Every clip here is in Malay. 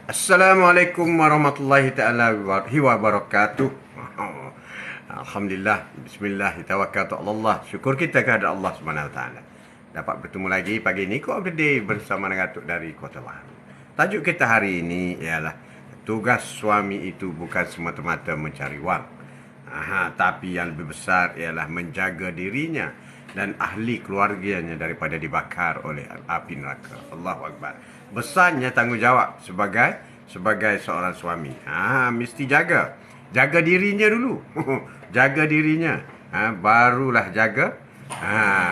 Assalamualaikum warahmatullahi taala wabarakatuh. Alhamdulillah, bismillah, tawakkaltu ala Allah. Syukur kita kepada Allah Subhanahu wa taala. Dapat bertemu lagi pagi ini Quote of the Day bersama dengan Datuk dari Kota Baru. Tajuk kita hari ini ialah tugas suami itu bukan semata-mata mencari wang. Tapi yang lebih besar ialah menjaga dirinya dan ahli keluarganya daripada dibakar oleh api neraka. Allahu Akbar. Besarnya tanggungjawab sebagai seorang suami. Mesti jaga dirinya dulu. Jaga dirinya. Barulah jaga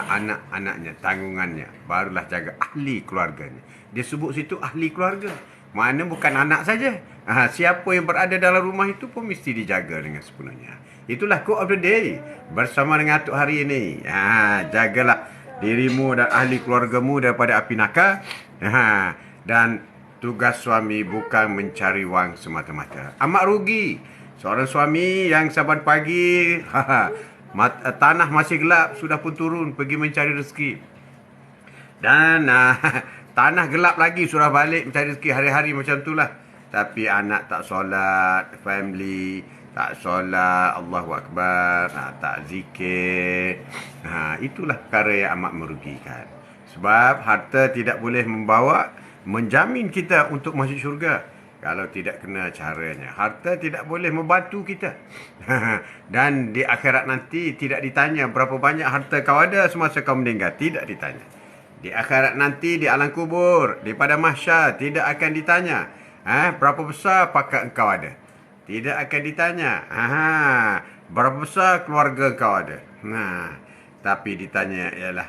anak-anaknya, tanggungannya. Barulah jaga ahli keluarganya. Dia sebut situ ahli keluarga. Mana bukan anak saja. Siapa yang berada dalam rumah itu pun mesti dijaga dengan sepenuhnya. Itulah Quote of the Day bersama dengan Atuk hari ini. Jagalah dirimu dan ahli keluargamu daripada api neraka. Dan tugas suami bukan mencari wang semata-mata. Amat rugi seorang suami yang saban pagi tanah masih gelap sudah pun turun pergi mencari rezeki. Dan tanah gelap lagi sudah balik mencari rezeki, hari-hari macam itulah. Tapi anak tak solat, family tak solat, Allahu Akbar, tak zikir. Itulah perkara yang amat merugikan. Sebab harta tidak boleh menjamin kita untuk masuk syurga kalau tidak kena caranya. Harta tidak boleh membantu kita. Dan di akhirat nanti tidak ditanya berapa banyak harta kau ada semasa kau meninggal. Tidak ditanya. Di akhirat nanti, di alam kubur, di pada mahsyar, tidak akan ditanya berapa besar pakat engkau ada. Tidak akan ditanya berapa besar keluarga engkau ada. Tapi ditanya ialah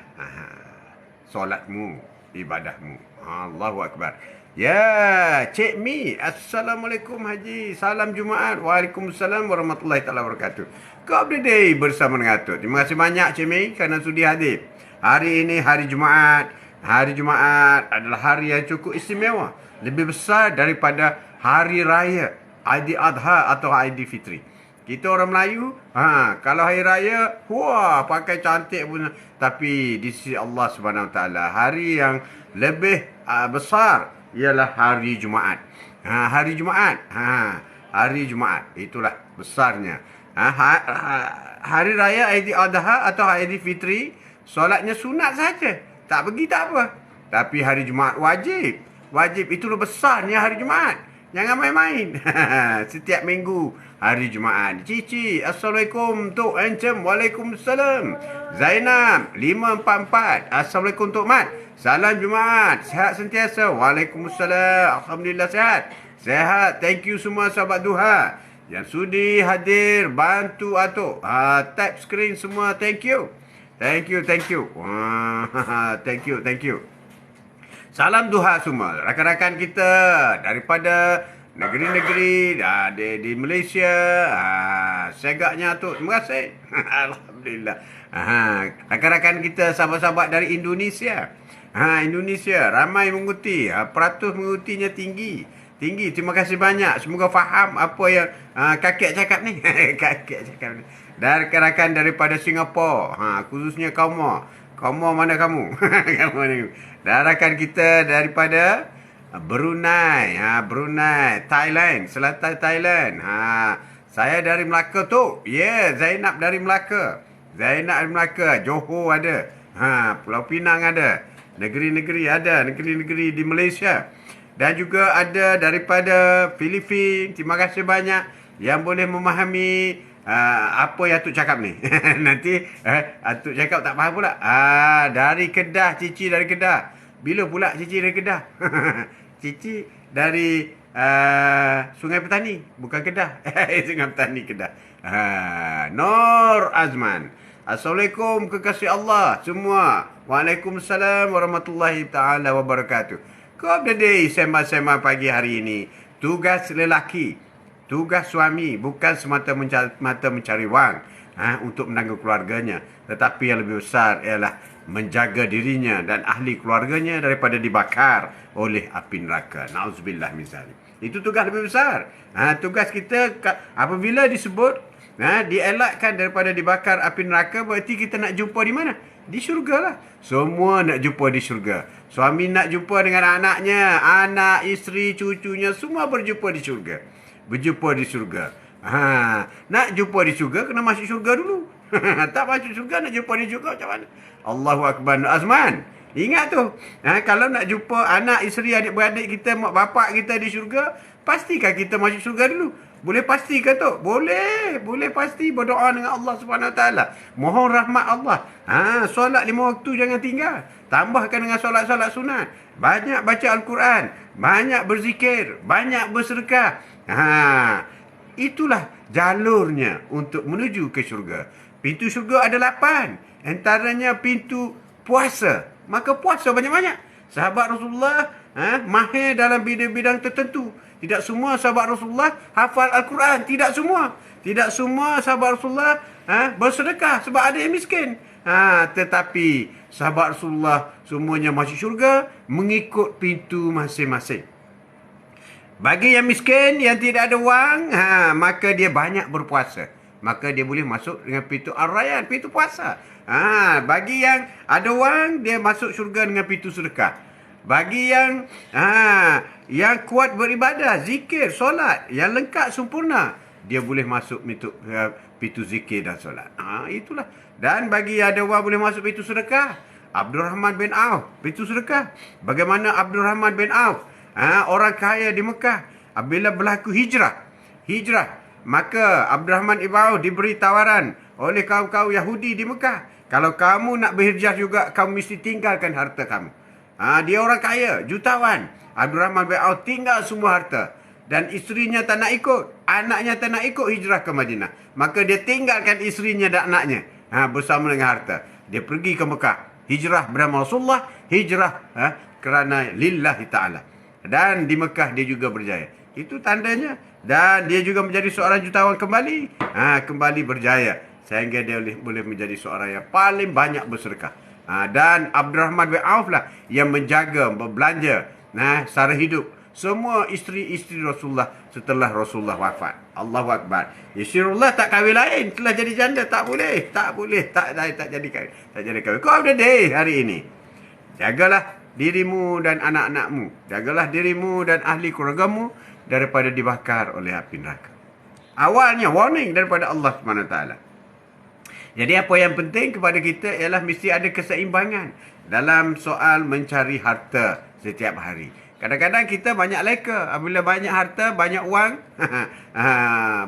solatmu, ibadahmu. Allahu Akbar. Ya, Cik Mi. Assalamualaikum Haji. Salam Jumaat. Waalaikumsalam warahmatullahi taala wabarakatuh. Quote of the Day bersama dengan Atuk. Terima kasih banyak Cik Mi kerana sudi hadir. Hari ini hari Jumaat. Hari Jumaat adalah hari yang cukup istimewa. Lebih besar daripada hari raya Aidil-Adha atau Aidilfitri. Kita orang Melayu, kalau hari raya, pakai cantik pun. Tapi di sisi Allah Subhanahu Wa Taala, hari yang lebih besar ialah hari Jumaat. Hari Jumaat. Hari Jumaat. Itulah besarnya. Hari raya Aidil-Adha atau Aidilfitri, solatnya sunat saja. Tak pergi tak apa. Tapi hari Jumaat wajib. Wajib. Itulah besarnya hari Jumaat. Jangan main-main. Setiap minggu hari Jumaat. Cici, Assalamualaikum Tok Encem. Waalaikumsalam. Zainab 544. Assalamualaikum Tok Mat. Salam Jumaat. Sehat sentiasa. Waalaikumsalam. Alhamdulillah sehat. Sehat. Thank you semua sahabat Duha yang sudi hadir bantu Atuk. Type screen semua. Thank you. Thank you. Thank you. Salam duha semua. Rakan-rakan kita daripada negeri-negeri di Malaysia. Segaknya tu. Terima kasih. Alhamdulillah. Rakan-rakan kita, sahabat-sahabat dari Indonesia. Indonesia ramai mengikuti. Peratus mengikutinya tinggi. Terima kasih banyak. Semoga faham apa yang kakek cakap ni. Kakek cakap ni. Dan rakan-rakan daripada Singapura. Khususnya kamu mana kamu? Kamu ni. Dan rakan kita daripada Brunei, Thailand, selatan Thailand. Saya dari Melaka tu. Zainab dari Melaka. Johor ada. Pulau Pinang ada. Negeri-negeri di Malaysia. Dan juga ada daripada Filipina. Terima kasih banyak yang boleh memahami apa yang Atuk cakap ni. Nanti Atuk cakap tak faham pula. Dari Kedah, Cici dari Kedah. Bila pula Cici dari Kedah? Cici dari Sungai Petani, bukan Kedah. Sungai Petani Kedah. Nur Azman. Assalamualaikum kekasih Allah semua. Waalaikumsalam warahmatullahi taala wabarakatuh. Quote of the Day sembang-sembang pagi hari ini. Tugas lelaki, tugas suami bukan semata-mata mencari wang untuk menanggung keluarganya. Tetapi yang lebih besar ialah menjaga dirinya dan ahli keluarganya daripada dibakar oleh api neraka. Na'udzubillah min zalik. Itu tugas lebih besar. Tugas kita apabila disebut dielakkan daripada dibakar api neraka, berarti kita nak jumpa di mana? Di syurga lah. Semua nak jumpa di syurga. Suami nak jumpa dengan anaknya, anak, isteri, cucunya, semua berjumpa di syurga. Berjumpa di syurga. Nak jumpa di syurga, kena masuk syurga dulu. Tak masuk syurga, nak jumpa di syurga macam mana? Allahu Akbar. Azman, ingat tu. Kalau nak jumpa anak, isteri, adik-beradik kita, mak bapak kita di syurga, pastikan kita masuk syurga dulu. Boleh pasti ke tu? Boleh. Boleh pasti berdoa dengan Allah Subhanahu Wa Taala. Mohon rahmat Allah. Solat 5 waktu jangan tinggal. Tambahkan dengan solat-solat sunat. Banyak baca Al-Quran. Banyak berzikir. Banyak bersedekah. Itulah jalurnya untuk menuju ke syurga. Pintu syurga ada 8. Antaranya pintu puasa. Maka puasa banyak-banyak. Sahabat Rasulullah mahir dalam bidang-bidang tertentu. Tidak semua sahabat Rasulullah hafal Al-Quran. Tidak semua. Tidak semua sahabat Rasulullah bersedekah sebab ada yang miskin. Tetapi sahabat Rasulullah semuanya masuk syurga mengikut pintu masing-masing. Bagi yang miskin, yang tidak ada wang, maka dia banyak berpuasa. Maka dia boleh masuk dengan pintu Ar-Rayyan, pintu puasa. Bagi yang ada wang, dia masuk syurga dengan pintu sedekah. Bagi yang kuat beribadah, zikir, solat, yang lengkap sempurna, dia boleh masuk pintu zikir dan solat. Itulah. Dan bagi yang ada wang boleh masuk pintu sedekah. Abdurrahman bin Auf, pintu sedekah. Bagaimana Abdurrahman bin Auf, orang kaya di Mekah, apabila berlaku hijrah, maka Abdurrahman bin Auf diberi tawaran oleh kaum-kaum Yahudi di Mekah. Kalau kamu nak berhijrah juga, kamu mesti tinggalkan harta kamu. Dia orang kaya, jutawan. Abdurrahman bin Auf tinggal semua harta. Dan isterinya tak nak ikut. Anaknya tak nak ikut hijrah ke Madinah. Maka dia tinggalkan isterinya dan anaknya bersama dengan harta. Dia pergi ke Mekah. Hijrah bersama Rasulullah. Hijrah kerana lillahi ta'ala. Dan di Mekah dia juga berjaya. Itu tandanya. Dan dia juga menjadi seorang jutawan kembali. Kembali berjaya. Sehingga dia boleh menjadi seorang yang paling banyak bersedekah. Dan Abdurrahman bin Auf lah yang menjaga, berbelanja secara hidup semua isteri-isteri Rasulullah setelah Rasulullah wafat. Allahu Akbar. Rasulullah tak kahwin lain, telah jadi janda. Tak boleh. Tak jadi kahwin. Kau ada day hari ini. Jagalah dirimu dan anak-anakmu. Jagalah dirimu dan ahli keluargamu daripada dibakar oleh api neraka. Awalnya warning daripada Allah SWT. Jadi apa yang penting kepada kita ialah mesti ada keseimbangan dalam soal mencari harta setiap hari. Kadang-kadang kita banyak leka. Apabila banyak harta, banyak wang,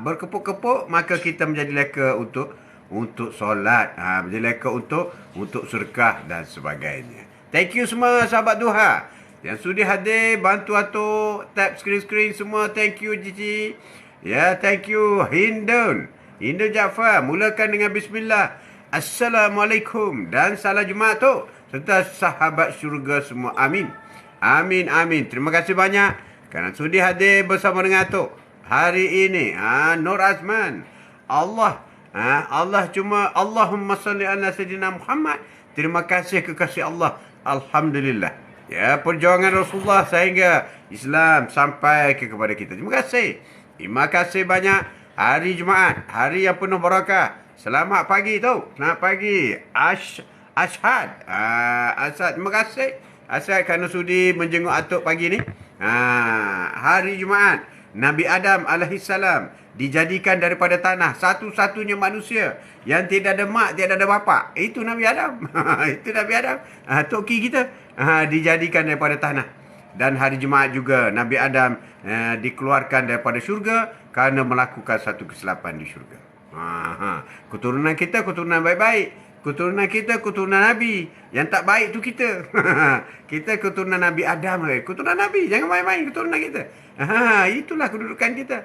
berkepuk-kepuk, maka kita menjadi leka untuk solat, menjadi leka untuk sedekah dan sebagainya. Thank you semua sahabat Duha yang sudi hadir, bantu atuk, tap screen-screen semua. Thank you Cici. Thank you Hindun Jaafar. Mulakan dengan bismillah. Assalamualaikum dan salam Jumaat tu serta sahabat syurga semua. Amin. Terima kasih banyak kerana sudi hadir bersama dengan atuk hari ini. Nur Azman. Allah cuma Allahumma salli ala sayyidina Muhammad. Terima kasih kekasih Allah. Alhamdulillah. Perjuangan Rasulullah sehingga Islam sampai kepada kita. Terima kasih banyak. Hari Jumaat, hari yang penuh barakah. Selamat pagi tu. Selamat pagi. Ashad. Terima kasih Ashad kerana sudi menjenguk atuk pagi ni. Hari Jumaat, Nabi Adam alaihissalam dijadikan daripada tanah, satu-satunya manusia yang tidak ada mak, tidak ada bapa. Itu Nabi Adam. Itu Nabi Adam. Toki kita dijadikan daripada tanah. Dan hari Jumaat juga Nabi Adam dikeluarkan daripada syurga kerana melakukan satu kesilapan di syurga. Keturunan kita keturunan baik-baik. Keturunan kita keturunan Nabi. Yang tak baik tu kita. Kita keturunan Nabi Adam. Keturunan Nabi. Jangan main-main keturunan kita. Itulah kedudukan kita.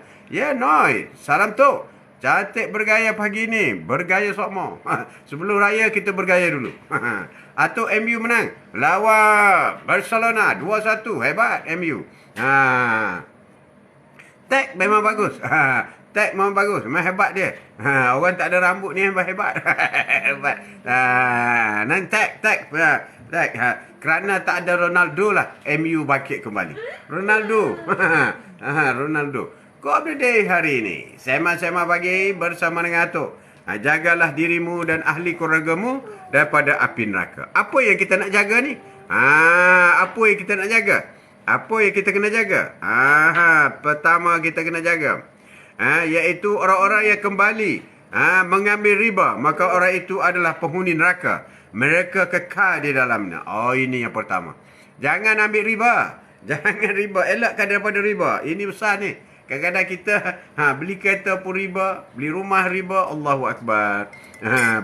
Noi. Salam tu. Cantik bergaya pagi ni. Bergaya sokmo. Sebelum raya kita bergaya dulu. Atau MU menang. Lawan Barcelona 2-1. Hebat MU. Tag memang bagus. Tag memang bagus. Memang hebat dia. Orang tak ada rambut ni memang hebat. Hebat. Nan tag. Kerana tak ada Ronaldo lah. MU bangkit kembali. Ronaldo. Ronaldo. Kau update hari ini. Sema-sema pagi bersama dengan atuk. Jagalah dirimu dan ahli keluargamu daripada api neraka. Apa yang kita nak jaga ni? Apa yang kita nak jaga? Apa yang kita kena jaga? Pertama kita kena jaga, iaitu orang-orang yang kembali mengambil riba, maka orang itu adalah penghuni neraka. Mereka kekal di dalamnya. Ini yang pertama. Jangan ambil riba. Jangan riba. Elakkan daripada riba. Ini besar ni. Kadang-kadang kita beli kereta pun riba, beli rumah riba. Allahu Akbar.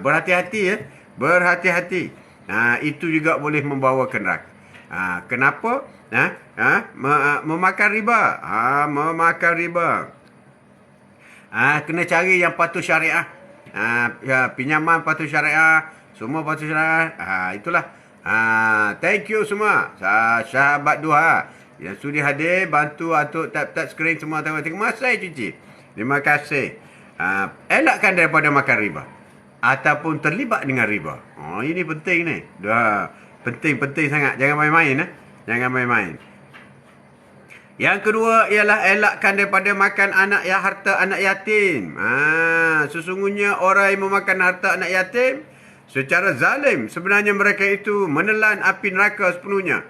Berhati-hati ya. Berhati-hati. Itu juga boleh membawa ke neraka. Kenapa? Memakan riba. Memakan riba. Kena cari yang patuh syariah. Pinjaman patuh syariah. Semua patuh syariah. Itulah. Thank you semua. Sahabat Duha yang sudi hadir, bantu Atuk tap skrin semua. Terima kasih Cici. Terima kasih. Elakkan daripada makan riba ataupun terlibat dengan riba. Ini penting ni. Penting sangat. Jangan main-main. Jangan main-main. Yang kedua ialah elakkan daripada makan harta anak yatim. Sesungguhnya orang yang memakan harta anak yatim secara zalim, sebenarnya mereka itu menelan api neraka sepenuhnya.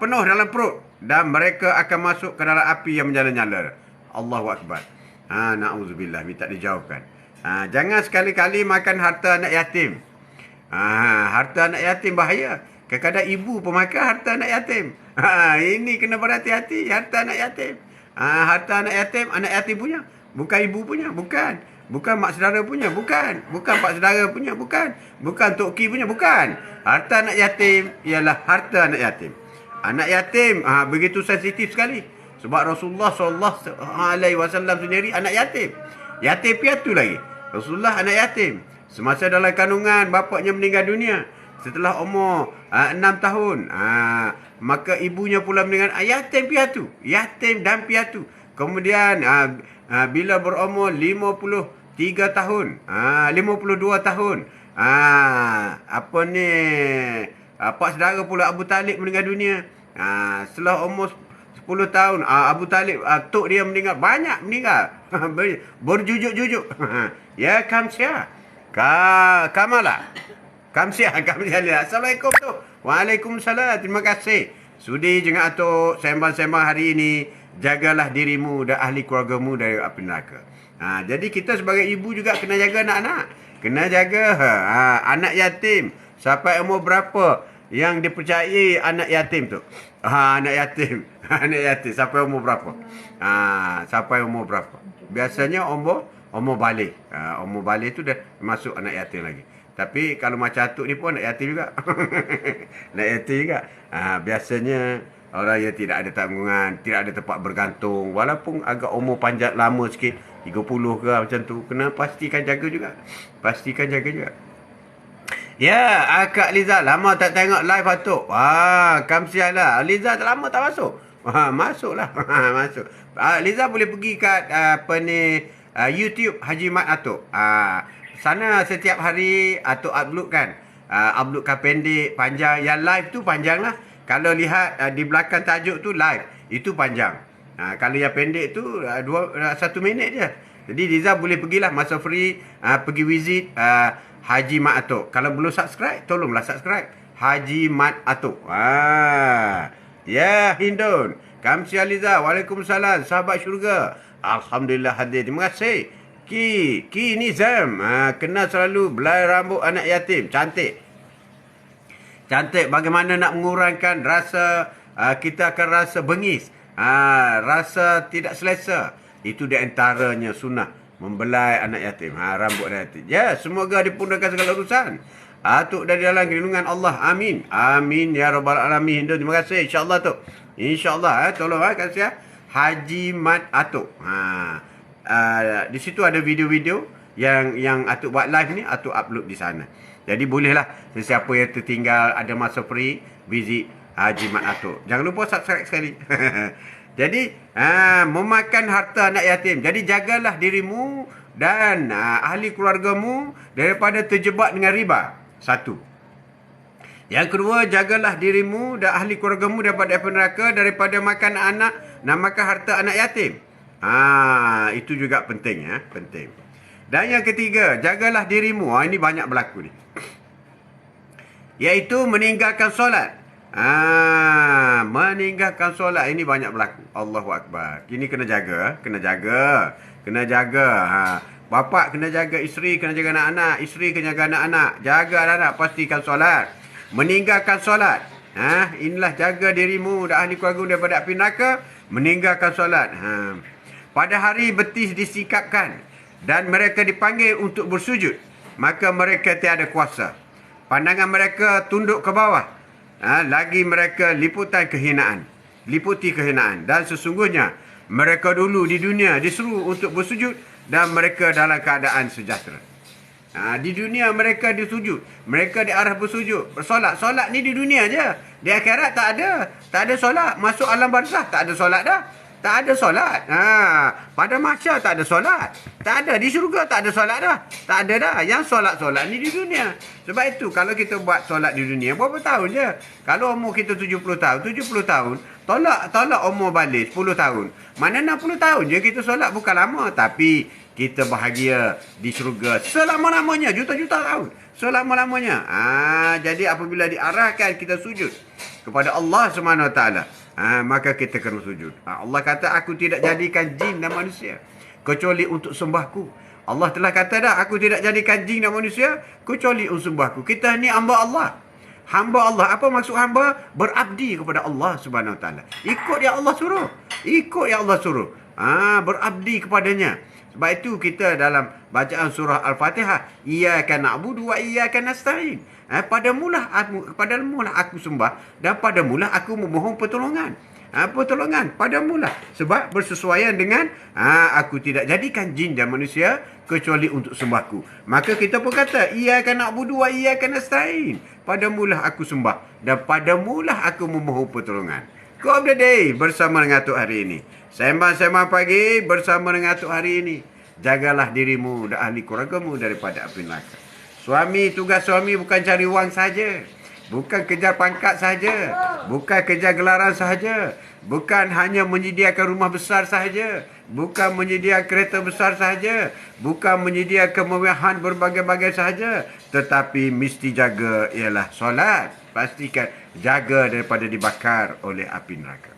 Penuh dalam perut. Dan mereka akan masuk ke dalam api yang menyala-nyala. Allahu Akbar. Na'udzubillah. Minta dijauhkan. Jangan sekali-kali makan harta anak yatim. Harta anak yatim bahaya. Kadang-kadang ibu pun makan harta anak yatim. Ini kena berhati-hati. Harta anak yatim. Harta anak yatim punya. Bukan ibu punya. Bukan mak saudara punya. Bukan pak saudara punya. Bukan Tok Ki punya. Bukan. Harta anak yatim ialah harta anak yatim. Anak yatim begitu sensitif sekali. Sebab Rasulullah SAW sendiri anak yatim. Yatim piatu lagi. Rasulullah anak yatim. Semasa dalam kandungan, bapaknya meninggal dunia. Setelah umur 6 tahun. Maka ibunya pula meninggal. Yatim piatu. Yatim dan piatu. Kemudian bila berumur 53 tahun. 52 tahun. Pak saudara pula Abu Talib meninggal dunia. Setelah umur 10 tahun Abu Talib, tok dia meninggal. Banyak meninggal. Berjujuk-jujuk. Ya Kamsia. Kamala. Kamsia. Assalamualaikum tu. Waalaikumsalam. Terima kasih. Sudi jangan atuk sembang-sembang hari ini. Jagalah dirimu dan ahli keluargamu dari api neraka. Jadi kita sebagai ibu juga kena jaga anak-anak. Kena jaga anak yatim. Sampai umur berapa yang dipercayai anak yatim tu? Anak yatim. Anak yatim. Sampai umur berapa? Sampai umur berapa? Biasanya umur balik. Umur balik tu dah masuk anak yatim lagi. Tapi kalau macam atuk ni pun anak yatim juga. Anak yatim juga. Biasanya orang yang tidak ada tanggungan, tidak ada tempat bergantung. Walaupun agak umur panjang lama sikit, 30 ke macam tu, kena pastikan jaga juga. Pastikan jaga juga. Ya, Kak Liza, lama tak tengok live Atuk. Kamsiah lah. Liza tak lama tak masuk. Masuklah. Masuk. Liza boleh pergi kat YouTube Haji Mat Atuk. Sana setiap hari Atuk uploadkan. Uploadkan pendek, panjang. Yang live tu panjang lah. Kalau lihat di belakang tajuk tu live, itu panjang. Kalau yang pendek tu 1 minit je. Jadi Liza boleh pergilah masa free, pergi visit Haji Mat Atuk. Kalau belum subscribe, tolonglah subscribe Haji Mat Atuk. Ya, Hindun. Kamsia Liza. Waalaikumsalam. Sahabat syurga. Alhamdulillah hadir. Terima kasih. Ki Nizam. Kena selalu belai rambut anak yatim. Cantik. Cantik. Bagaimana nak mengurangkan rasa, kita akan rasa bengis. Rasa tidak selesa. Itu di antaranya sunnah. Membelai anak yatim. Rambut anak yatim. Ya, semoga dipundahkan segala urusan. Atuk dari dalam lindungan Allah. Amin. Amin. Ya Rabbal Alamin. Terima kasih. InsyaAllah tu. InsyaAllah. Tolong kasih Haji Mat Atuk. Di situ ada video-video yang Atuk buat live ni. Atuk upload di sana. Jadi bolehlah sesiapa yang tertinggal ada masa free, visit Haji Mat Atuk. Jangan lupa subscribe sekali. Jadi memakan harta anak yatim. Jadi jagalah dirimu dan ahli keluargamu daripada terjebak dengan riba. Satu. Yang kedua, jagalah dirimu dan ahli keluargamu daripada api neraka, daripada makan makan harta anak yatim. Itu juga penting, penting. Dan yang ketiga, jagalah dirimu. Ini banyak berlaku ni. Iaitu meninggalkan solat. Meninggalkan solat ini banyak berlaku. Allahu Akbar. Ini kena jaga. Kena jaga. Kena jaga. Bapa kena jaga isteri, kena jaga anak-anak. Isteri kena jaga anak-anak. Jaga anak-anak, pastikan solat. Meninggalkan solat. Inilah jaga dirimu dan ahli keluarga daripada api neraka. Meninggalkan solat. Pada hari betis disikapkan dan mereka dipanggil untuk bersujud, maka mereka tiada kuasa. Pandangan mereka tunduk ke bawah. Lagi mereka liputi kehinaan. Dan sesungguhnya mereka dulu di dunia disuruh untuk bersujud dan mereka dalam keadaan sejahtera. Di dunia mereka disujud, mereka diarah bersujud, bersolat. Solat ni di dunia je. Di akhirat tak ada. Tak ada solat. Masuk alam barzah tak ada solat dah. Tak ada solat. Pada mahsyar tak ada solat. Tak ada. Di syurga tak ada solat dah. Tak ada dah. Yang solat-solat ni di dunia. Sebab itu kalau kita buat solat di dunia, berapa tahun je? Kalau umur kita 70 tahun, tolak umur balik 10 tahun. Mana 60 tahun je kita solat, bukan lama. Tapi kita bahagia di syurga selama-lamanya. Juta-juta tahun. Selama-lamanya. Jadi apabila diarahkan kita sujud kepada Allah SWT, maka kita kena sujud. Allah kata, aku tidak jadikan jin dan manusia kecuali untuk sembahku. Allah telah kata dah, aku tidak jadikan jin dan manusia kecuali untuk sembahku. Kita ni hamba Allah. Hamba Allah. Apa maksud hamba? Berabdi kepada Allah Subhanahu Wa Taala. Ikut yang Allah suruh. Ikut yang Allah suruh. Berabdi kepadanya. Sebab itu kita dalam bacaan surah Al-Fatihah, iyyaka na'budu wa iyyaka nasta'in. Padamulah aku sembah dan padamulah aku memohon pertolongan. Pertolongan padamulah. Sebab bersesuaian dengan aku tidak jadikan jin dan manusia kecuali untuk sembahku. Maka kita pun kata, iyyaka na'budu wa iyyaka nasta'in. Padamulah aku sembah dan padamulah aku memohon pertolongan. Quote of the day bersama dengan Atuk hari ini. Sembang-sembang pagi bersama dengan Atuk hari ini. Jagalah dirimu dan ahli keluargamu daripada api neraka. Tugas suami bukan cari wang saja. Bukan kejar pangkat saja. Bukan kejar gelaran saja. Bukan hanya menyediakan rumah besar saja. Bukan menyediakan kereta besar saja. Bukan menyediakan kemewahan berbagai-bagai saja. Tetapi mesti jaga ialah solat. Pastikan jaga daripada dibakar oleh api neraka.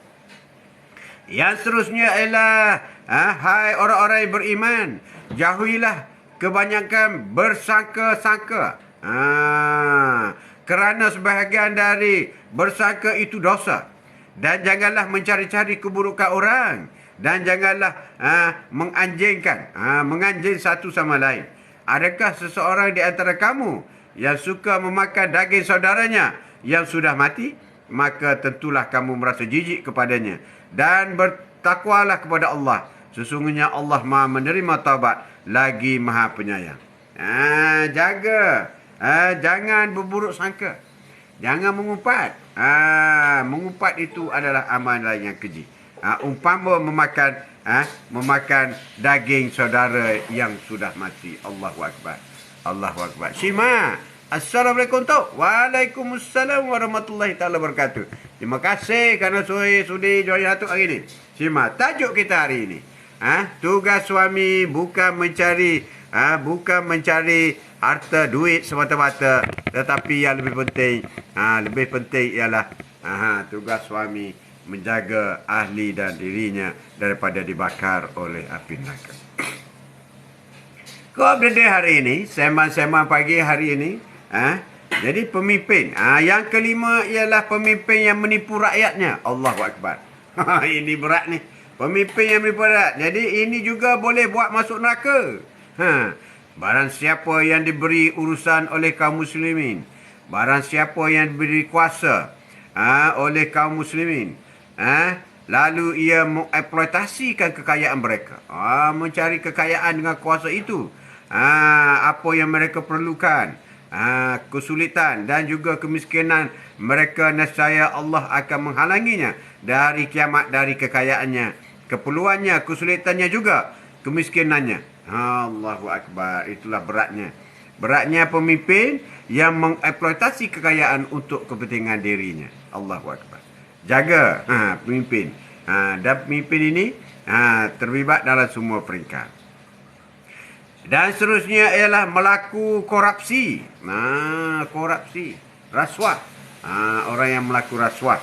Yang seterusnya ialah hai orang-orang yang beriman, jauhilah kebanyakan bersangka-sangka. Kerana sebahagian dari bersangka itu dosa. Dan janganlah mencari-cari keburukan orang. Dan janganlah menganjing satu sama lain. Adakah seseorang di antara kamu yang suka memakan daging saudaranya yang sudah mati? Maka tentulah kamu merasa jijik kepadanya. Dan bertakwalah kepada Allah. Sesungguhnya Allah Maha menerima taubat lagi Maha penyayang. Jaga. Jangan berburuk sangka. Jangan mengumpat. Mengumpat itu adalah amalan yang keji. Umpama memakan daging saudara yang sudah mati. Allahu Akbar. Allahu Akbar. Shima. Assalamualaikum Tok. Waalaikumsalam warahmatullahi taala wabarakatuh. Terima kasih kerana sudi join Atuk hari ini. Shima. Tajuk kita hari ini. Tugas suami bukan mencari harta duit semata-mata, tetapi yang lebih penting ialah tugas suami menjaga ahli dan dirinya daripada dibakar oleh api neraka. Quote of the day hari ini, sembang-sembang pagi hari ini, jadi pemimpin. Yang kelima ialah pemimpin yang menipu rakyatnya. Allahu Akbar. Ini berat ni. Pemimpin yang menipu rakyat. Jadi ini juga boleh buat masuk neraka. Barang siapa yang diberi urusan oleh kaum muslimin, barang siapa yang diberi kuasa oleh kaum muslimin, lalu ia mengeksploitasikan kekayaan mereka, mencari kekayaan dengan kuasa itu, apa yang mereka perlukan, kesulitan dan juga kemiskinan mereka, nescaya Allah akan menghalanginya dari kiamat, dari kekayaannya, keperluannya, kesulitannya juga kemiskinannya. Allahu Akbar. Itulah beratnya. Beratnya pemimpin yang mengeksploitasi kekayaan untuk kepentingan dirinya. Allahu Akbar. Jaga pemimpin. Dan pemimpin ini terlibat dalam semua peringkat. Dan seterusnya ialah melaku korupsi. Korupsi. Rasuah. Orang yang melaku rasuah.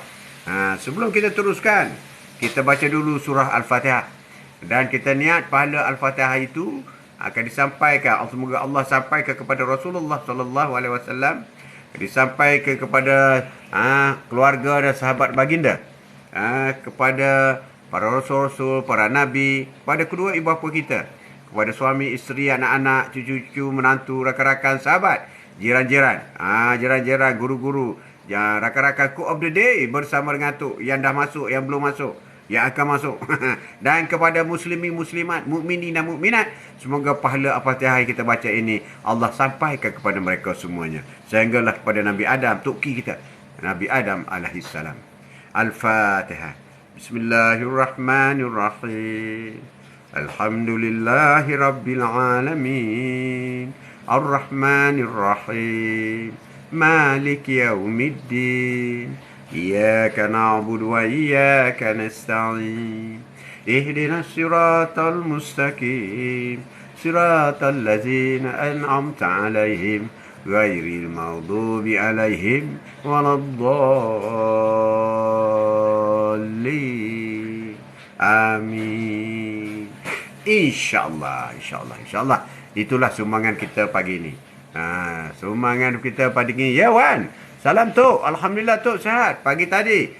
Sebelum kita teruskan, kita baca dulu surah Al-Fatihah. Dan kita niat pahala Al-Fatihah itu akan disampaikan. Semoga Allah sampaikan kepada Rasulullah sallallahu alaihi wasallam, disampaikan kepada keluarga dan sahabat baginda, kepada para rasul-rasul, para nabi, pada kedua ibu bapa kita, kepada suami, isteri, anak-anak, cucu-cucu, menantu, rakan-rakan, sahabat, jiran-jiran, jiran-jiran, guru-guru, rakan-rakan Quote of the Day bersama dengan tu yang dah masuk, yang belum masuk, yang akan masuk. Dan kepada muslimin, muslimat, mukminin dan mukminat, semoga pahala Al-Fatihah yang kita baca ini Allah sampaikan kepada mereka semuanya, sehinggalah kepada Nabi Adam, tuki kita, Nabi Adam alaihissalam. Al-Fatihah. Bismillahirrahmanirrahim. Alhamdulillahi Rabbil Alamin. Ar-Rahmanir-Rahim. Malik Yawmiddin. Iyyaka na'budu wa iyyaka nasta'in. Ihdinas siratal mustaqim. Siratal ladzina an'amta 'alaihim ghairil maghdubi 'alaihim waladdallin. Amin. InsyaAllah. Itulah sumbangan kita pagi ini. Sumbangan kita pagi ini. Ya Wan, salam Tok. Alhamdulillah Tok sihat pagi tadi.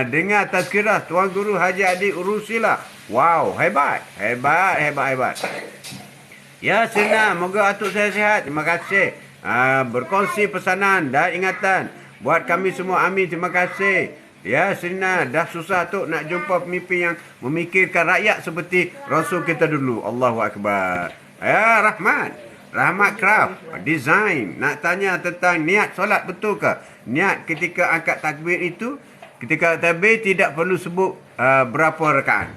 Dengar tazkirah Tuan Guru Haji Adi Urusila. Wow, hebat. Ya senang, moga atuk saya sihat. Terima kasih. Berkongsi pesanan dan ingatan buat kami semua. Amin. Terima kasih. Ya Sina, dah susah tu nak jumpa pemimpin yang memikirkan rakyat seperti Rasul kita dulu. Allahu Akbar. Ya Rahmat Craft Design nak tanya tentang niat solat betul ke? Niat ketika angkat takbir itu, ketika takbir tidak perlu sebut berapa rakaat.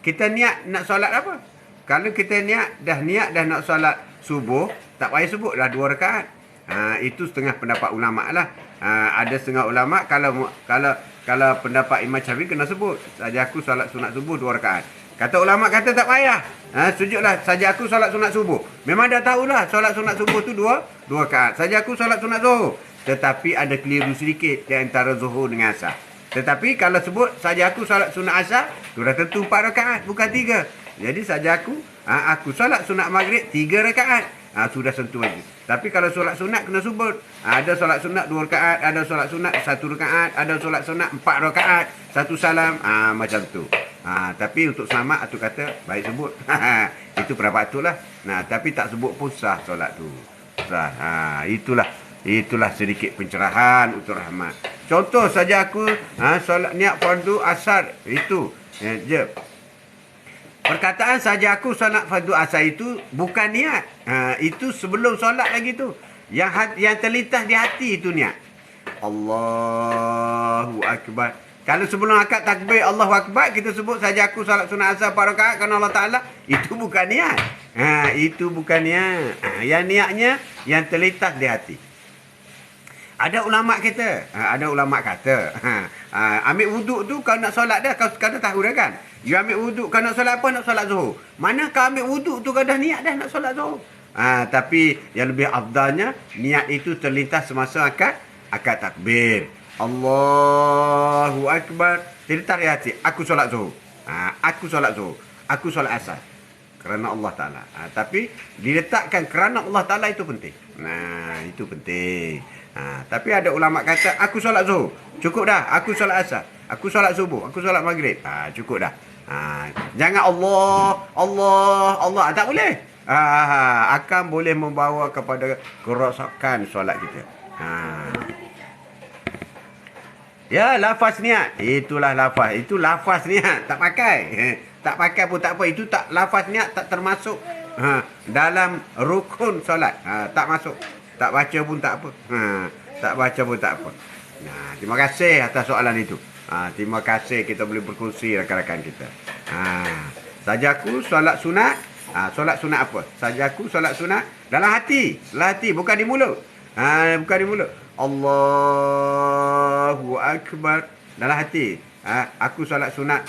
Kita niat nak solat apa? Kalau kita niat dah nak solat subuh, tak payah sebut dah 2 rakaat. Itu setengah pendapat ulama lah. Ada setengah ulama kalau pendapat Imam Syafi'i kena sebut saja aku solat sunat subuh 2 rakaat. Kata ulama kata tak payah. Sujudlah saja aku solat sunat subuh. Memang dah tahulah solat sunat subuh tu 2 rakaat. Saja aku solat sunat zuhur. Tetapi ada keliru sedikit di antara zuhur dengan asar. Tetapi kalau sebut saja aku solat sunat asar, tu dah tentu 4 rakaat bukan 3. Jadi saja aku solat sunat maghrib 3 rakaat. Sudah sentuh lagi. Tapi kalau solat sunat kena sebut. Ada solat sunat 2 rakaat, ada solat sunat 1 rakaat, ada solat sunat 4 rakaat, 1 salam, macam tu. Tapi untuk selamat atuk kata baik sebut. Itu pendapat atuk lah. Tapi tak sebut pun sah solat tu. Sah. Itulah sedikit pencerahan untuk Rahmat. Contoh saja aku solat niat fardu asar itu. Je. Perkataan saja aku solat fardu asar itu bukan niat. Itu sebelum solat lagi tu. Yang terlintas di hati itu niat. Allahu Akbar. Kalau sebelum akad takbir Allahu Akbar kita sebut saja aku solat sunat asar 4 rakaat kerana Allah Taala, itu bukan niat. Itu bukan niat. Yang niatnya yang terlintas di hati. Ada ulama kata, ambil wuduk tu kalau nak solat dah, kau tahu dah kan? You ambil wuduk kalau nak solat apa? Nak solat zuhur. Mana kau ambil wuduk tu kau dah niat dah nak solat zuhur. Tapi yang lebih afdalnya niat itu terlintas semasa akad takbir. Allahu Akbar. Terlintas di hati. Aku solat zuhur. Aku solat zuhur. Aku solat asar. Kerana Allah Ta'ala. Tapi diletakkan kerana Allah Ta'ala itu penting. Itu penting. Tapi ada ulama kata aku solat zuhur. Cukup dah. Aku solat asar. Aku solat subuh. Aku solat maghrib. Cukup dah. Jangan Allah. Tak boleh. Akan boleh membawa kepada kerosakan solat kita. Ya, lafaz niat. Itulah lafaz. Itu lafaz niat. Tak pakai. Tak pakai pun tak apa. Itu tak, lafaz niat tak termasuk dalam rukun solat. Tak masuk. Tak baca pun tak apa. Tak baca pun tak apa. Terima kasih atas soalan itu. Terima kasih kita boleh berkongsi rakan-rakan kita. Saja aku solat sunat. Solat sunat apa? Saja aku solat sunat dalam hati. Dalam hati, bukan di mulut. Bukan di mulut. Allahu Akbar. Dalam hati. Aku solat sunat.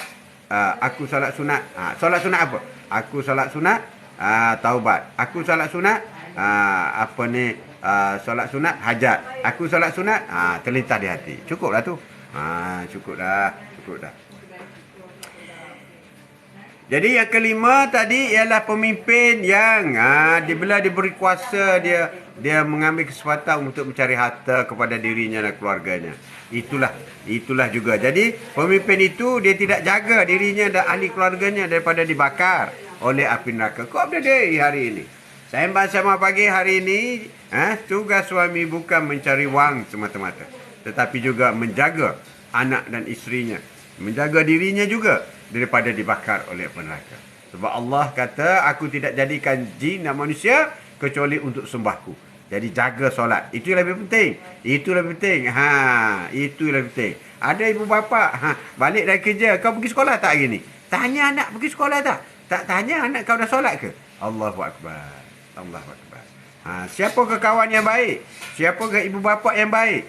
Aku solat sunat. Solat sunat apa? Aku solat sunat taubat. Aku solat sunat, solat sunat hajat. Aku solat sunat, terlintas di hati. Cukuplah tu. Cukup dah. Jadi yang kelima tadi ialah pemimpin yang bila diberi kuasa, dia mengambil kesempatan untuk mencari harta kepada dirinya dan keluarganya. Itulah juga. Jadi pemimpin itu dia tidak jaga dirinya dan ahli keluarganya daripada dibakar oleh api neraka. Kau update hari ini. Sembang sama pagi hari ini, tugas suami bukan mencari wang semata-mata, tetapi juga menjaga anak dan isterinya, menjaga dirinya juga daripada dibakar oleh api neraka. Sebab Allah kata, aku tidak jadikan jin dan manusia kecuali untuk sembahku. Jadi jaga solat. Itu yang lebih penting. Itu lebih penting. Ada ibu bapa balik dari kerja, kau pergi sekolah tak hari ni? Tanya anak pergi sekolah tak? Tak tanya anak kau dah solat ke? Allahu Akbar. Siapakah kawan yang baik? Siapakah ibu bapa yang baik?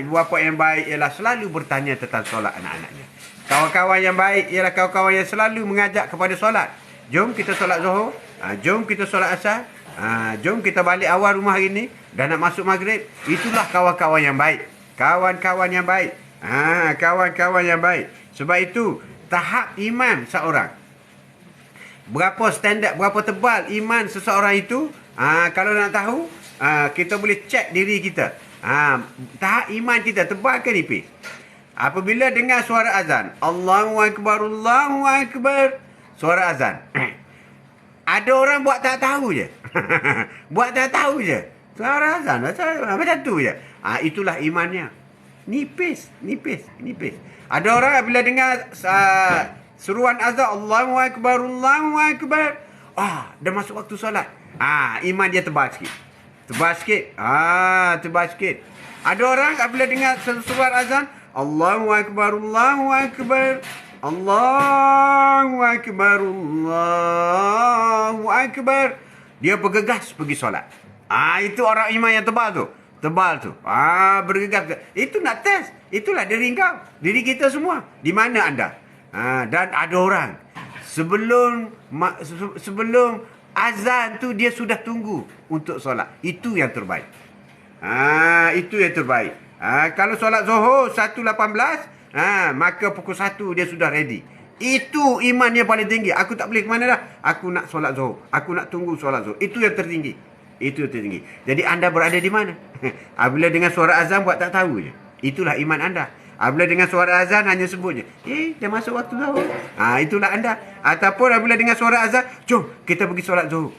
Ibu bapa yang baik ialah selalu bertanya tentang solat anak-anaknya. Kawan-kawan yang baik ialah kawan-kawan yang selalu mengajak kepada solat. Jom kita solat Zuhur. Jom kita solat Asar. Jom kita balik awal rumah hari ni. Dah nak masuk maghrib. Itulah kawan-kawan yang baik. Kawan-kawan yang baik. Kawan-kawan yang baik. Sebab itu, tahap iman seorang. Berapa standard, berapa tebal iman seseorang itu. Kalau nak tahu, kita boleh cek diri kita. Tahap iman kita tebal ke nipis? Apabila dengar suara azan, Allahu Akbar, Allahu Akbar, suara azan. Ada orang buat tak tahu je. Suara azan, macam tu je. Itulah imannya. Nipis. Ada orang bila dengar seruan azan, Allahu Akbar, Allahu Akbar, dah masuk waktu solat. Iman dia tebal sikit. Ada orang bila dengar seruan azan, Allahu Akbar, Allahu Akbar, Allahu Akbar, Allahu Akbar, dia bergegas pergi solat. Itu orang iman yang tebal tu. Bergegas. Itu nak test. Itulah diri kau, diri kita semua. Di mana anda? Dan ada orang sebelum azan tu dia sudah tunggu untuk solat. Itu yang terbaik. Kalau solat Zuhur 1.18, maka pukul 1 dia sudah ready. Itu iman yang paling tinggi. Aku tak boleh ke mana dah. Aku nak solat Zuhur. Aku nak tunggu solat Zuhur. Itu yang tertinggi. Jadi anda berada di mana? Bila dengan suara azan buat tak tahu je. Itulah iman anda. Bila dengan suara azan hanya sebut je, dah masuk waktu Zuhur. Itulah anda. Ataupun bila dengan suara azan, jom kita pergi solat Zuhur.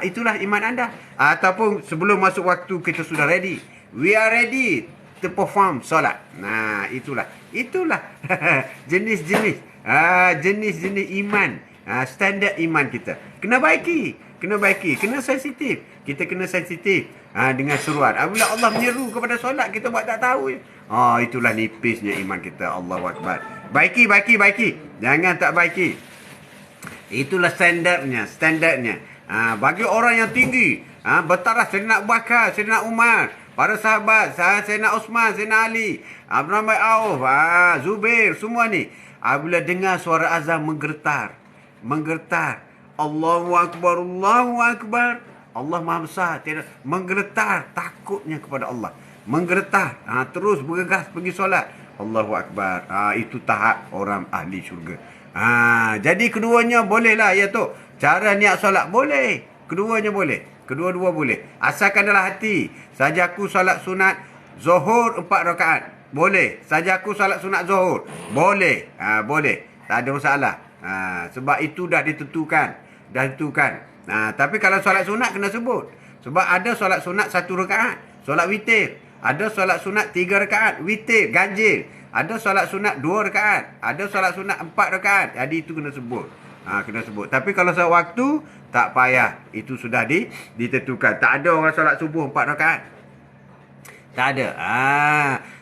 Itulah iman anda. Ataupun sebelum masuk waktu kita sudah ready. We are ready to perform solat. Itulah jenis-jenis iman, standard iman kita. Kena baiki, kena sensitif. Kita kena sensitif dengan seruan. Apabila Allah menyeru kepada solat, kita buat tak tahu je. Itulah nipisnya iman kita. Allahu Akbar. Baiki. Jangan tak baiki. Itulah standardnya. Bagi orang yang tinggi, bertaraf Sayyidina Abu Bakar, Sayyidina Umar, para sahabat, Sayyidina Osman, Sayyidina Ali, Abdurrahman bin Auf, Zubair, semua ni. Bila dengar suara azan menggetar. Allahu Akbar, Allahu Akbar. Allah Maha Besar. Menggetar takutnya kepada Allah. Menggetar. Terus bergegas pergi solat. Allahu Akbar. Itu tahap orang ahli syurga. Jadi keduanya bolehlah ya tu. Cara niat solat boleh. Keduanya boleh. Kedua-dua boleh. Asalkan dalam hati. Saja aku solat sunat Zuhur 4 rakaat. Boleh. Saja aku solat sunat Zuhur. Boleh. Boleh. Tak ada masalah. Sebab itu dah ditentukan. Tapi kalau solat sunat kena sebut. Sebab ada solat sunat 1 rakaat. Solat witir. Ada solat sunat 3 rakaat. Witir. Ganjil. Ada solat sunat 2 rakaat. Ada solat sunat 4 rakaat. Jadi itu kena sebut. Kena sebut. Tapi kalau solat waktu, tak payah. Itu sudah ditentukan. Tak ada orang solat subuh 4 rakaat. Tak ada.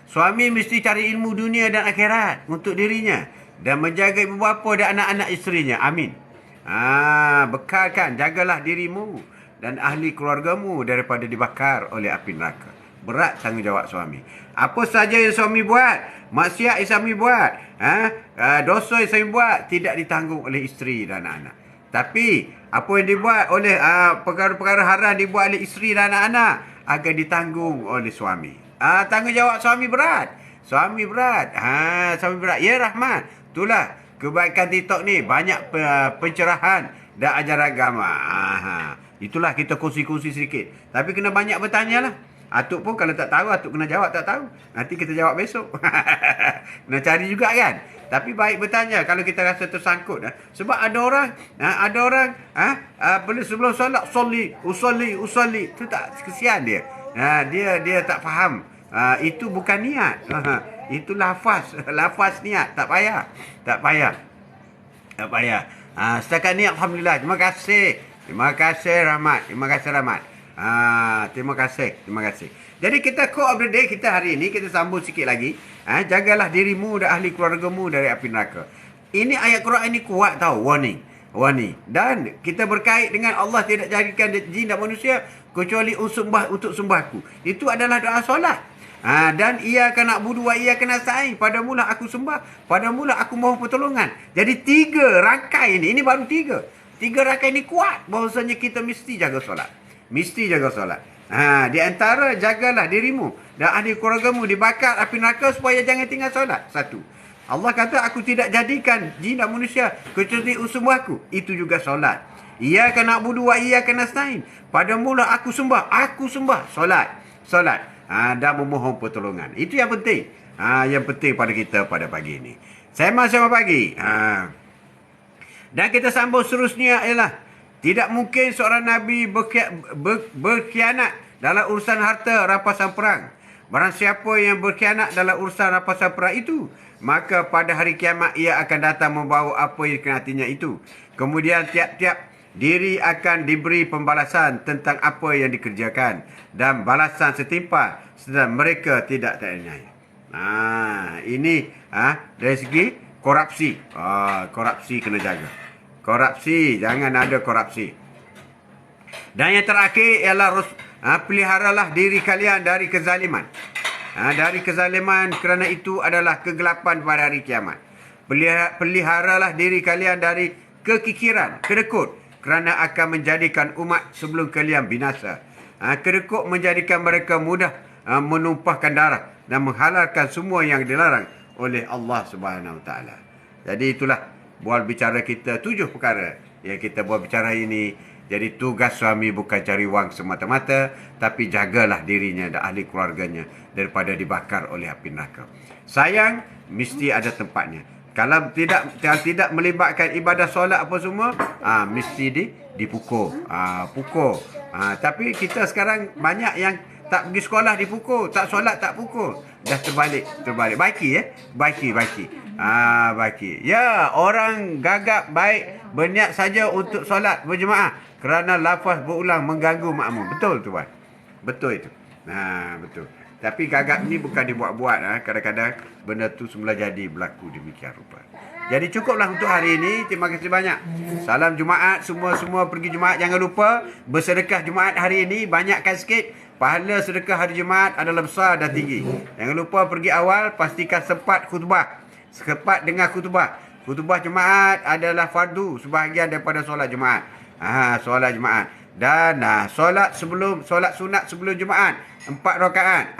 Suami mesti cari ilmu dunia dan akhirat untuk dirinya. Dan menjaga ibu bapa dan anak-anak isterinya. Amin. Bekalkan. Jagalah dirimu dan ahli keluargamu daripada dibakar oleh api neraka. Berat tanggungjawab suami. Apa saja yang suami buat, maksiat yang suami buat, dosa yang suami buat, tidak ditanggung oleh isteri dan anak-anak. Tapi Apa yang dibuat oleh perkara-perkara haram dibuat oleh isteri dan anak-anak akan ditanggung oleh suami. Tanggungjawab suami berat. Suami berat. Suami berat. Ya Rahman. Itulah kebaikan TikTok ni. Banyak pencerahan dan ajaran agama. Itulah kita kongsi-kongsi sedikit. Tapi kena banyak bertanya lah. Atuk pun kalau tak tahu, Atuk kena jawab tak tahu. Nanti kita jawab besok. Kena cari juga kan. Tapi baik bertanya kalau kita rasa tersangkut. Sebab ada orang sebelum solat, usolli. Itu tak, kesian dia. Dia tak faham. Itu bukan niat. Itu lafaz. Lafaz niat. Tak payah. Setakat ni Alhamdulillah. Terima kasih. Terima kasih Rahmat. Terima kasih. Jadi kita quote of the day kita hari ini, kita sambung sikit lagi. Jagalah dirimu dan ahli keluargamu dari api neraka. Ini ayat Quran ini kuat tau, warning. Dan kita berkait dengan Allah tidak jadikan jin dan manusia kecuali untuk sembahku. Itu adalah doa solat. Dan ia akan nak budu wa ia akan nasta'in. Padamu lah aku sembah, padamu lah aku mohon pertolongan. Jadi 3 rangkai ini baru 3 rangkai ini kuat bahawasanya kita mesti jaga solat. Di antara jagalah dirimu dan ahli keluargamu dibakar api neraka supaya jangan tinggal solat. 1. Allah kata aku tidak jadikan jin dan manusia kecuali usumbahku. Itu juga solat. Ia akan nak budu wa ia akan nasta'in. Padamu lah aku sembah. Solat. Dan memohon pertolongan. Itu yang penting. Yang penting pada kita pada pagi ini. Selamat pagi. Dan kita sambung seterusnya ialah tidak mungkin seorang Nabi berkhianat dalam urusan harta rampasan perang. Barang siapa yang berkhianat dalam urusan rampasan perang itu, maka pada hari kiamat ia akan datang membawa apa yang dikhianatinya itu. Kemudian tiap-tiap diri akan diberi pembalasan tentang apa yang dikerjakan. Dan balasan setimpal sedang mereka tidak teraniaya. Ini dari segi korupsi. Korupsi kena jaga. Jangan ada korupsi. Dan yang terakhir ialah peliharalah diri kalian dari kezaliman. Dari kezaliman kerana itu adalah kegelapan pada hari kiamat. Peliharalah diri kalian dari kekikiran, kedekut, kerana akan menjadikan umat sebelum kalian binasa. Kedekut menjadikan mereka mudah menumpahkan darah dan menghalalkan semua yang dilarang oleh Allah Subhanahu Wa Taala. Jadi itulah bual bicara kita 7 perkara yang kita bual bicara ini. Jadi tugas suami bukan cari wang semata-mata, tapi jagalah dirinya dan ahli keluarganya daripada dibakar oleh api neraka. Sayang mesti ada tempatnya. Kalau tidak melibatkan ibadah solat apa semua, mesti dipukul. Tapi kita sekarang banyak yang tak pergi sekolah dipukul, tak solat tak pukul. Dah terbalik. Baiki. Ya, orang gagap baik berniat saja untuk solat berjemaah kerana lafaz berulang mengganggu makmum. Betul tuan. Betul itu. Betul. Tapi gagap ni bukan dibuat-buat. Kadang-kadang benda tu semula jadi berlaku demikian rupa. Jadi cukuplah untuk hari ini. Terima kasih banyak. Salam Jumaat. Semua pergi Jumaat. Jangan lupa bersedekah Jumaat hari ini. Banyakkan sikit. Pahala sedekah hari Jumaat adalah besar dan tinggi. Jangan lupa pergi awal. Pastikan sempat khutbah. Sempat dengar khutbah. Khutbah Jumaat adalah fardu. Sebahagian daripada solat Jumaat. Solat Jumaat. Dan solat sunat sebelum Jumaat 4 rakaat.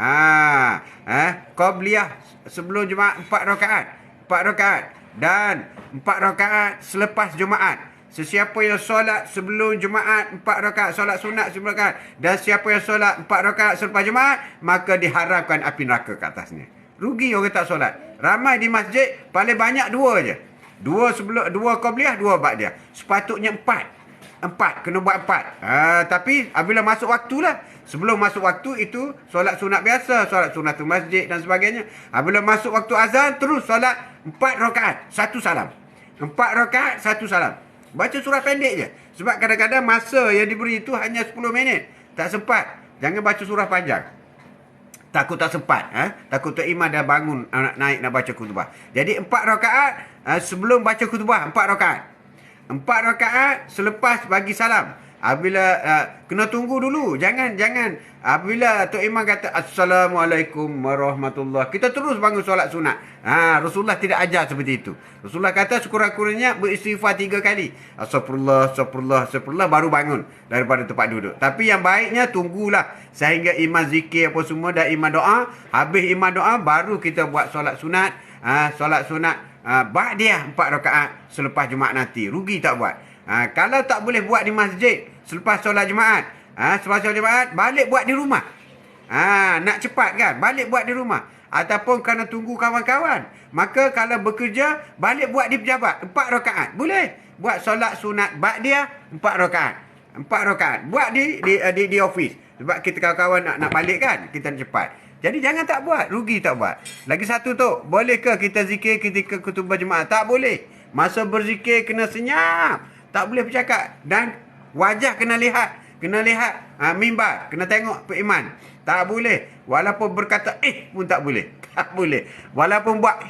Qabliyah sebelum Jumaat 4 rakaat. Dan 4 rakaat selepas Jumaat. Sesiapa yang solat sebelum Jumaat 4 rakaat, solat sunat sebelum rakaat, dan siapa yang solat 4 rakaat selepas Jumaat, maka diharapkan api neraka ke atasnya. Rugi orang tak solat. Ramai di masjid paling banyak 2 je. 2 qabliyah, 2 ba'diyah. Sepatutnya 4. Kena buat 4. Tapi apabila masuk waktu lah. Sebelum masuk waktu itu solat sunat biasa, solat sunatul masjid dan sebagainya. Apabila masuk waktu azan terus solat 4 rakaat, 1 salam. 4 rakaat, 1 salam. Baca surah pendek je. Sebab kadang-kadang masa yang diberi itu hanya 10 minit. Tak sempat. Jangan baca surah panjang. Takut tak sempat. Takut tak imam dah bangun naik nak baca khutbah. Jadi 4 rakaat sebelum baca khutbah 4 rakaat. 4 rakaat selepas bagi salam. Kena tunggu dulu. Jangan apabila Tok Imam kata Assalamualaikum warahmatullahi, kita terus bangun solat sunat. Rasulullah tidak ajar seperti itu. Rasulullah kata sekurang-kurangnya beristighfar 3 kali. Astagfirullah, baru bangun daripada tempat duduk. Tapi yang baiknya tunggulah sehingga imam zikir apa semua dan imam doa. Habis imam doa baru kita buat solat sunat. Solat sunat ba'diyah 4 rakaat selepas Jumaat nanti. Rugi tak buat. Kalau tak boleh buat di masjid selepas solat Jumaat, selepas solat Jumaat balik buat di rumah. Nak cepat kan, balik buat di rumah. Ataupun kerana tunggu kawan-kawan, maka kalau bekerja balik buat di pejabat 4 rakaat. Boleh buat solat sunat ba'diyah 4 rakaat. 4 rakaat buat di office. Sebab kita kawan-kawan nak balik kan, kita cepat. Jadi jangan tak buat, rugi tak buat. Lagi satu tu, bolehkah kita zikir ketika khutbah Jumaat? Tak boleh. Masa berzikir kena senyap. Tak boleh bercakap. Dan wajah kena lihat. Kena lihat mimbar. Kena tengok Pak Iman. Tak boleh. Walaupun berkata pun tak boleh. Tak boleh. Walaupun buat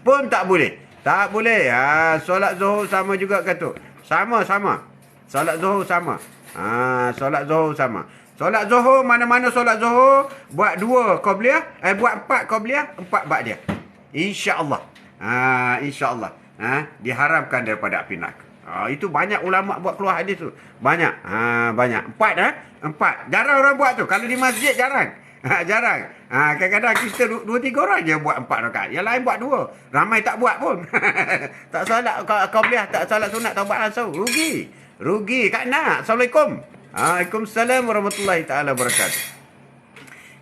pun tak boleh. Tak boleh. Solat Zuhur sama juga kata. Sama. Solat Zuhur sama. Solat Zuhur sama. Solat Zuhur, mana-mana solat Zuhur, buat 2 qabliyah, buat 4 qabliyah, 4 ba'diyah. InsyaAllah. InsyaAllah. Diharamkan daripada api neraka. Itu banyak ulama buat keluar hadis tu. Banyak. Banyak. 4. Jarang orang buat tu. Kalau di masjid jarang. Jarang. Kadang-kadang kita 2-3 orang je buat 4 rakaat. Yang lain buat 2. Ramai tak buat pun. Tak solat qabliyah, tak solat sunat, tak buat langsung. Rugi. Kak nak. Assalamualaikum. Waalaikumsalam warahmatullahi ta'ala wabarakatuh.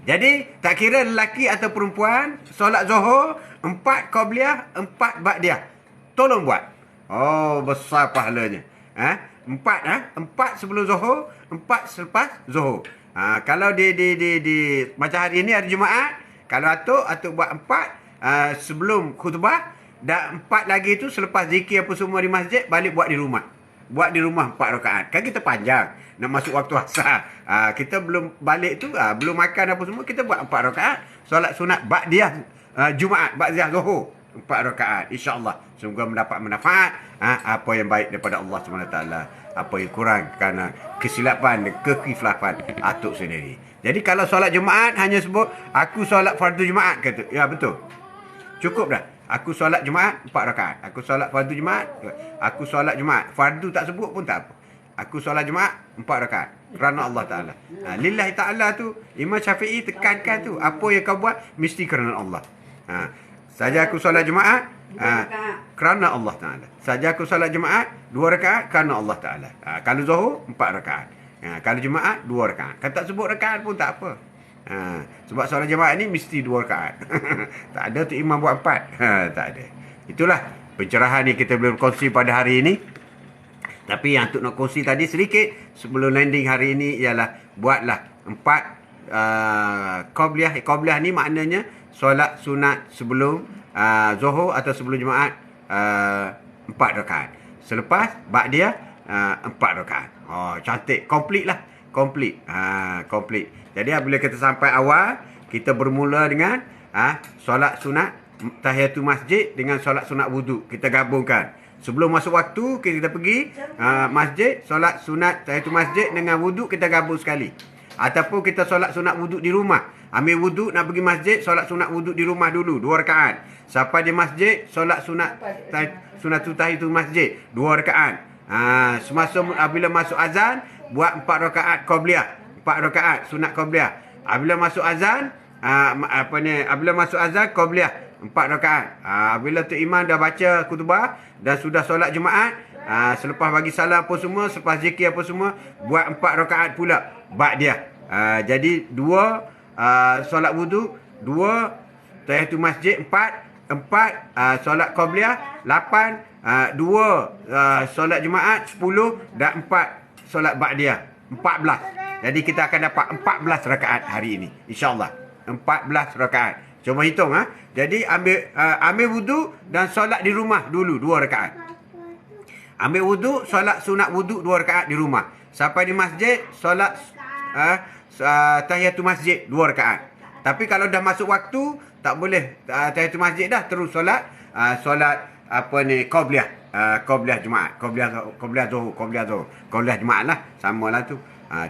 Jadi, tak kira lelaki atau perempuan, solat Zuhur, 4 qabliyah, 4 ba'diyah. Tolong buat. Besar pahalanya. 4 sebelum Zuhur, 4 selepas Zuhur. Kalau di macam hari ini hari Jumaat, kalau atuk buat 4 sebelum khutbah, dan 4 lagi tu selepas zikir apa semua di masjid, balik buat di rumah. Buat di rumah 4 rakaat. Kan kita panjang nak masuk waktu asar. Kita belum balik tu, belum makan apa semua, kita buat 4 rakaat solat sunat ba'diyah Jumaat, ba'diyah Zuhur 4 rakaat. InsyaAllah semoga mendapat manfaat apa yang baik daripada Allah SWT. Apa yang kurang kerana kesilapan dan kekhilafan atuk sendiri. Jadi kalau solat Jumaat hanya sebut aku solat fardu Jumaat, kata, ya betul. Cukup dah. Aku solat Jumaat 4 rakaat. Aku solat fardu Jumaat. Aku solat Jumaat. Fardu tak sebut pun tak apa. Aku solat Jumaat 4 rakaat. Kerana Allah Ta'ala. Lillahi Ta'ala tu, Imam Syafi'i tekankan tu. Apa yang kau buat, mesti kerana Allah. Saja aku solat Jumaat, kerana Allah Ta'ala. Saja aku solat Jumaat 2 rakaat, kerana Allah Ta'ala. Kalau Zuhur 4 rakaat. Kalau Jumaat 2 rakaat. Kalau tak sebut rakaat pun tak apa. Sebab solat Jumaat ni mesti 2 rakaat. Tak ada tu imam buat 4. Tak ada. Itulah pencerahan yang kita boleh berkongsi pada hari ini. Tapi yang untuk nak kongsi tadi sedikit sebelum landing hari ini ialah buatlah 4 qabliyah. Qabliyah ni maknanya solat sunat sebelum Zuhur atau sebelum Jumaat 4 rakaat. Selepas ba'diyah 4 rakaat. Cantik. Komplit lah. Komplit. Jadi apabila kita sampai awal, kita bermula dengan solat sunat tahiyatul masjid dengan solat sunat wuduk. Kita gabungkan. Sebelum masuk waktu, kita pergi masjid, solat sunat tahiyatul masjid dengan wuduk kita gabung sekali. Ataupun kita solat sunat wuduk di rumah. Ambil wuduk nak pergi masjid, solat sunat wuduk di rumah dulu 2 rakaat. Sampai di masjid, solat sunat tahiyatul masjid 2 rakaat. Semasa apabila masuk azan, buat 4 rakaat qabliyah. 4 rakaat sunat qabliyah. Apabila masuk azan, apabila masuk azan qabliyah 4 rakaat. Apabila tu imam dah baca khutbah dan sudah solat Jumaat, selepas bagi salam apa semua, selepas zikir apa semua, buat 4 rakaat pula ba'diyah. Jadi 2 solat wudu, 2 tahiyatul masjid, 4 solat qabliyah, 8 2 solat Jumaat, 10 dan 4 solat ba'diyah, 14. Jadi kita akan dapat 14 rakaat hari ini, insya-Allah. 14 rakaat. Cuma hitung Jadi ambil wudu dan solat di rumah dulu 2 rakaat. Ambil wudu, solat sunat wudu 2 rakaat di rumah. Sampai di masjid, solat tahiyatul masjid 2 rakaat. Tapi kalau dah masuk waktu, tak boleh tahiyatul masjid dah, terus solat apa ni, qabliyah. Qabliyah Jumaat, qabliyah Zuhur, qabliyah Jumaat lah, samalah tu.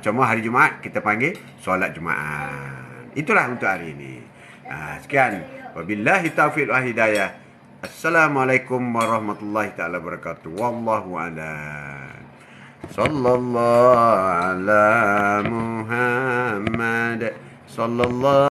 Cuma hari Jumaat kita panggil solat Jumaat. Itulah untuk hari ini. Sekian. Wabillahi taufiq wal hidayah. Assalamualaikum warahmatullahi taala wabarakatuh. Wallahu a'lam. Sallallahu ala Muhammad sallallahu